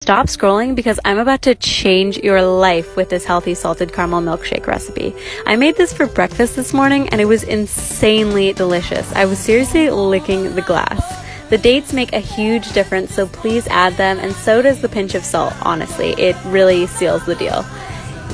Stop scrolling because I'm about to change your life with this healthy salted caramel milkshake recipe. I made this for breakfast this morning and it was insanely delicious. I was seriously licking the glass. The dates make a huge difference, so please add them, and so does the pinch of salt, honestly. It really seals the deal.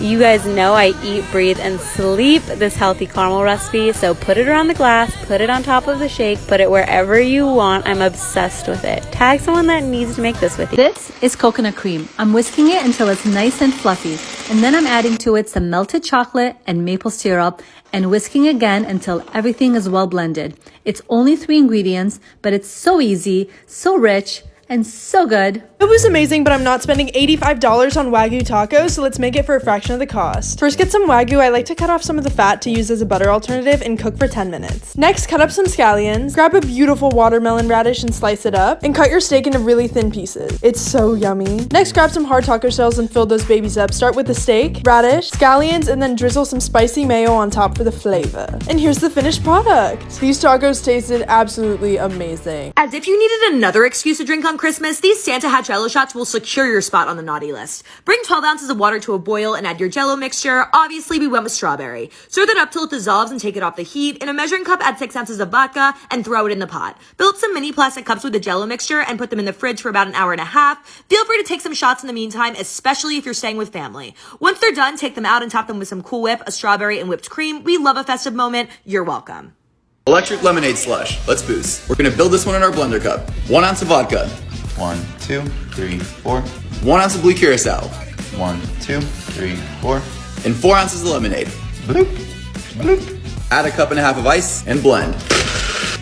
You guys know I eat, breathe, and sleep this healthy caramel recipe, so put it around the glass, put it on top of the shake, put it wherever you want. I'm obsessed with it. Tag someone that needs to make this with you. This is coconut cream. I'm whisking it until it's nice and fluffy, and then I'm adding to it some melted chocolate and maple syrup and whisking again until everything is well blended. It's only 3 ingredients, but it's so easy, so rich, and so good. It was amazing, but I'm not spending $85 on Wagyu Tacos, so let's make it for a fraction of the cost. First, get some Wagyu. I like to cut off some of the fat to use as a butter alternative and cook for 10 minutes. Next, cut up some scallions. Grab a beautiful watermelon radish and slice it up, and cut your steak into really thin pieces. It's so yummy. Next, grab some hard taco shells and fill those babies up. Start with the steak, radish, scallions, and then drizzle some spicy mayo on top for the flavor. And here's the finished product. These tacos tasted absolutely amazing. As if you needed another excuse to drink on Christmas, these Santa Hat Jello shots will secure your spot on the naughty list. Bring 12 ounces of water to a boil and add your Jello mixture. Obviously, we went with strawberry. Stir that up till it dissolves and take it off the heat. In a measuring cup, add 6 ounces of vodka and throw it in the pot. Fill up some mini plastic cups with the Jello mixture and put them in the fridge for about an hour and a half. Feel free to take some shots in the meantime, especially if you're staying with family. Once they're done, take them out and top them with some Cool Whip, a strawberry, and whipped cream. We love a festive moment. You're welcome. Electric lemonade slush. Let's boost. We're gonna build this one in our blender cup. 1 ounce of vodka. 1, 2, 3, 4. 1 ounce of blue curacao. 1, 2, 3, 4. And 4 ounces of lemonade. Bloop, bloop. Add a cup and a half of ice and blend.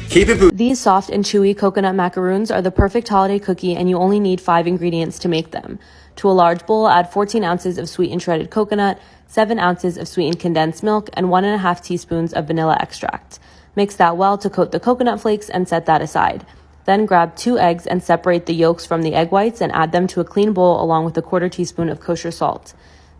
Keep it boosted. These soft and chewy coconut macaroons are the perfect holiday cookie, and you only need 5 ingredients to make them. To a large bowl, add 14 ounces of sweetened shredded coconut, 7 ounces of sweetened condensed milk, and 1.5 teaspoons of vanilla extract. Mix that well to coat the coconut flakes and set that aside. Then grab 2 eggs and separate the yolks from the egg whites and add them to a clean bowl along with a 1/4 teaspoon of kosher salt.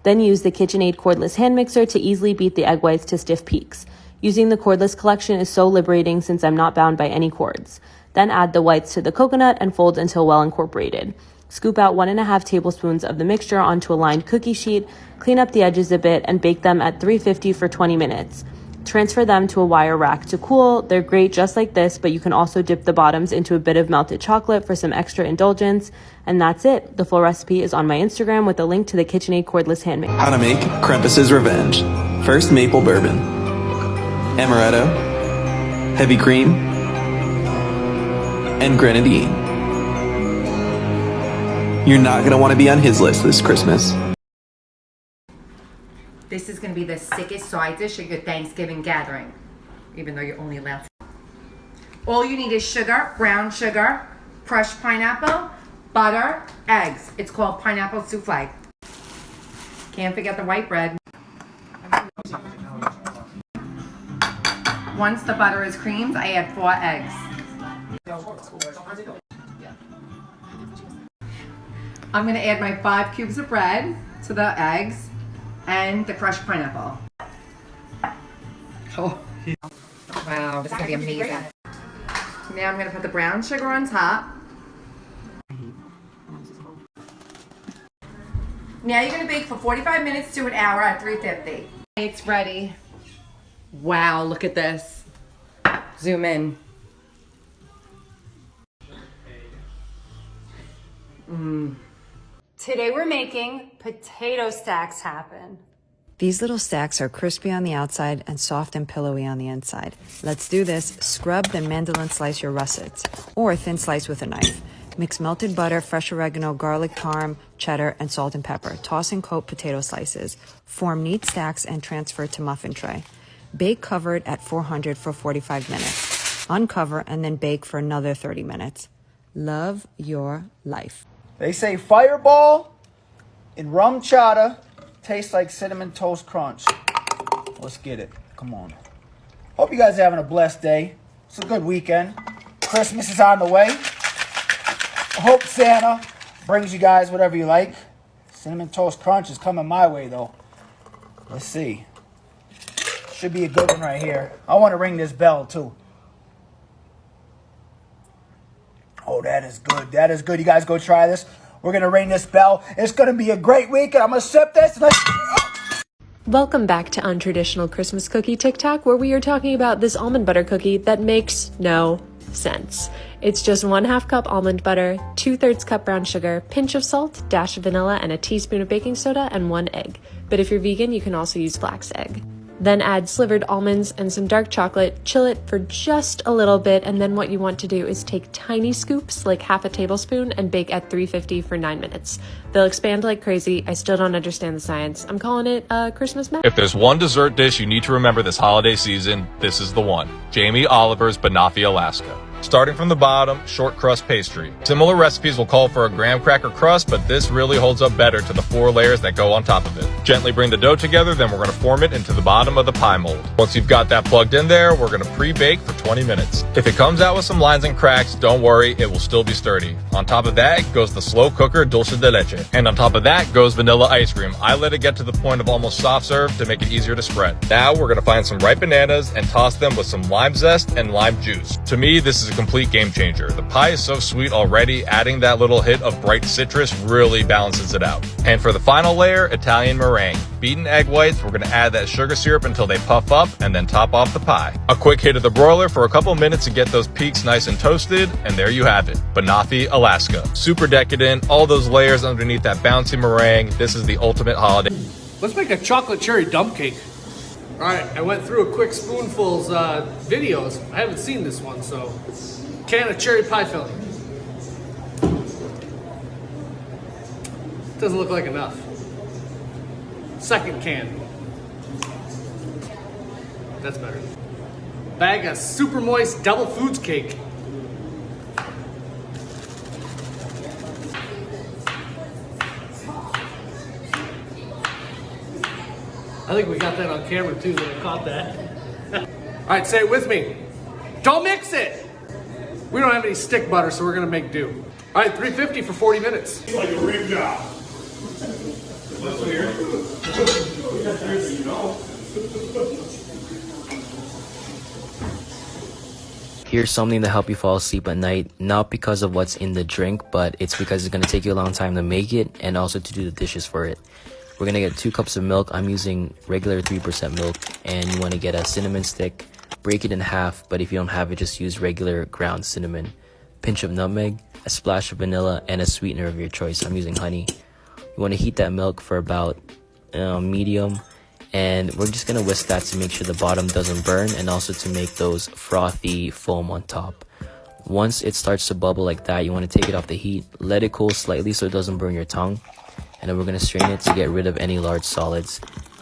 Then use the KitchenAid cordless hand mixer to easily beat the egg whites to stiff peaks. Using the cordless collection is so liberating since I'm not bound by any cords. Then add the whites to the coconut and fold until well incorporated. Scoop out 1.5 tablespoons of the mixture onto a lined cookie sheet, clean up the edges a bit, and bake them at 350 for 20 minutes. Transfer them to a wire rack to cool. They're great just like this, but you can also dip the bottoms into a bit of melted chocolate for some extra indulgence. And that's it. The full recipe is on my Instagram with a link to the KitchenAid cordless hand mixer. How to make Krampus's Revenge. First, maple bourbon, amaretto, heavy cream, and grenadine. You're not going to want to be on his list this Christmas. This is going to be the sickest side dish at your Thanksgiving gathering, even though you're only allowed. All you need is sugar, brown sugar, crushed pineapple, butter, eggs. It's called pineapple souffle. Can't forget the white bread. Once the butter is creamed, I add 4 eggs. I'm going to add my 5 cubes of bread to the eggs and the crushed pineapple. Oh. Wow, this is gonna be amazing. Now I'm gonna put the brown sugar on top. Now you're gonna bake for 45 minutes to an hour at 350. It's ready. Wow, look at this. Zoom in. Today we're making potato stacks happen. These little stacks are crispy on the outside and soft and pillowy on the inside. Let's do this. Scrub, then mandolin slice your russets, or thin slice with a knife. Mix melted butter, fresh oregano, garlic, parm, cheddar, and salt and pepper. Toss and coat potato slices. Form neat stacks and transfer to muffin tray. Bake covered at 400 for 45 minutes. Uncover and then bake for another 30 minutes. Love your life. They say Fireball and rum chata tastes like Cinnamon Toast Crunch. Let's get it. Come on. Hope you guys are having a blessed day. It's a good weekend. Christmas is on the way. I hope Santa brings you guys whatever you like. Cinnamon Toast Crunch is coming my way, though. Let's see. Should be a good one right here. I want to ring this bell, too. Oh, that is good. That is good. You guys go try this. We're going to ring this bell. It's going to be a great week, and I'm going to sip this. Welcome back to Untraditional Christmas Cookie TikTok, where we are talking about this almond butter cookie that makes no sense. It's just 1/2 cup almond butter, 2/3 cup brown sugar, pinch of salt, dash of vanilla, and a teaspoon of baking soda, and 1 egg. But if you're vegan, you can also use flax egg. Then add slivered almonds and some dark chocolate, chill it for just a little bit, and then what you want to do is take tiny scoops, like 1/2 tablespoon, and bake at 350 for 9 minutes. They'll expand like crazy. I still don't understand the science. I'm calling it a Christmas magic. If there's one dessert dish you need to remember this holiday season, this is the one. Jamie Oliver's Banfi Alaska. Starting from the bottom, short crust pastry. Similar recipes will call for a graham cracker crust, but this really holds up better to the 4 layers that go on top of it. Gently bring the dough together, then we're going to form it into the bottom of the pie mold. Once you've got that plugged in there, we're going to pre-bake for 20 minutes. If it comes out with some lines and cracks, don't worry, it will still be sturdy. On top of that goes the slow cooker dulce de leche. And on top of that goes vanilla ice cream. I let it get to the point of almost soft serve to make it easier to spread. Now we're going to find some ripe bananas and toss them with some lime zest and lime juice. To me, this is a complete game changer. The pie is so sweet already, adding that little hit of bright citrus really balances it out. And for the final layer, Italian meringue. Beaten egg whites, we're going to add that sugar syrup until they puff up and then top off the pie. A quick hit of the broiler for a couple minutes to get those peaks nice and toasted, and there you have it. Banfi Alaska. Super decadent, all those layers underneath that bouncy meringue. This is the ultimate holiday. Let's make a chocolate cherry dump cake. All right, I went through a quick spoonful's videos. I haven't seen this one, so can of cherry pie filling. Doesn't look like enough. Second can. That's better. Bag of super moist double foods cake. I think we got that on camera too, that I caught that. All right, say it with me. Don't mix it. We don't have any stick butter, so we're gonna make do. All right, 350 for 40 minutes. Like a rim job. That's weird. Here's something to help you fall asleep at night, not because of what's in the drink, but it's because it's going to take you a long time to make it and also to do the dishes for it. We're going to get 2 cups of milk. I'm using regular 3% milk, and you want to get a cinnamon stick, break it in half, but if you don't have it, just use regular ground cinnamon. Pinch of nutmeg, a splash of vanilla, and a sweetener of your choice. I'm using honey. You want to heat that milk for about medium, and we're just going to whisk that to make sure the bottom doesn't burn and also to make those frothy foam on top. Once it starts to bubble like that, you want to take it off the heat, let it cool slightly so it doesn't burn your tongue, and then we're going to strain it to get rid of any large solids.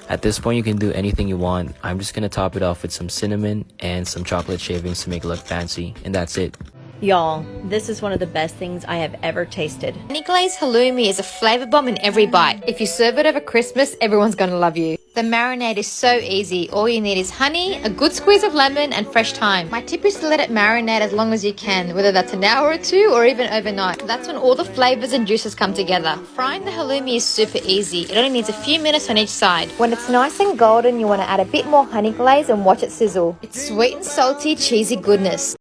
At this point, you can do anything you want. I'm just going to top it off with some cinnamon and some chocolate shavings to make it look fancy, and that's it. Y'all, this is one of the best things I have ever tasted. Honey glazed halloumi is a flavor bomb in every bite. If you serve it over Christmas, everyone's gonna love you. The marinade is so easy. All you need is honey, a good squeeze of lemon, and fresh thyme. My tip is to let it marinate as long as you can, whether that's an hour or 2 or even overnight. That's when all the flavors and juices come together. Frying the halloumi is super easy. It only needs a few minutes on each side. When it's nice and golden, you want to add a bit more honey glaze and watch it sizzle. It's sweet and salty, cheesy goodness.